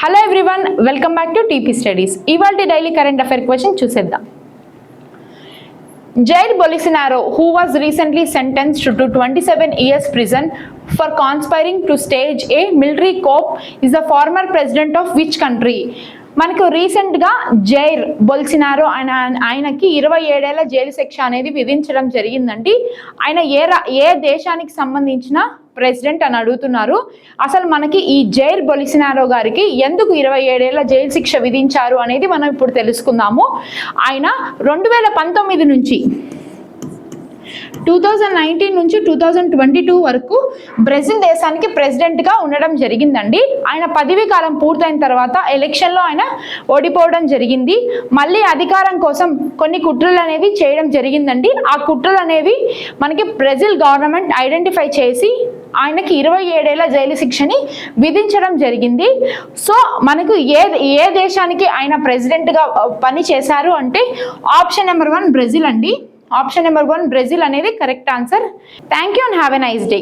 Hello everyone, welcome back to TP studies. ఇవాల్టి daily current affair question చూసేద్దాం. Jair Bolsonaro, who was recently sentenced to 27 years prison for conspiring to stage a military coup, is the former president of which country? మనకు రీసెంట్గా Jair బొల్సినారో ఆయనకి 27 ఏళ్ల jail శిక్ష అనేది విధించడం జరిగిందండి. ఆయన ఏ దేశానికి సంబంధించిన ప్రెసిడెంట్ అని అడుగుతున్నారు. అసలు మనకి ఈ జైర్ బొల్సినారో గారికి ఎందుకు 27 ఏళ్ల జైలు శిక్ష విధించారు అనేది మనం ఇప్పుడు తెలుసుకుందాము. ఆయన 2019 నుంచి 2019 నుంచి 2022 వరకు బ్రెజిల్ దేశానికి ప్రెసిడెంట్గా ఉండడం జరిగిందండి. ఆయన పదవీ కాలం పూర్తయిన తర్వాత ఎలక్షన్లో ఆయన ఓడిపోవడం జరిగింది. మళ్ళీ అధికారం కోసం కొన్ని కుట్రలు అనేవి చేయడం జరిగిందండి. ఆ కుట్రలు అనేవి మనకి బ్రెజిల్ గవర్నమెంట్ ఐడెంటిఫై చేసి ఆయనకి 27 ఏళ్ల జైలు శిక్షని విధించడం జరిగింది. సో మనకు ఏ దేశానికి ఆయన ప్రెసిడెంట్గా పని చేశారు అంటే ఆప్షన్ నెంబర్ 1 బ్రెజిల్ అండి. ఆప్షన్ నెంబర్ 1 బ్రెజిల్ అనేది correct answer. Thank you and have a nice day.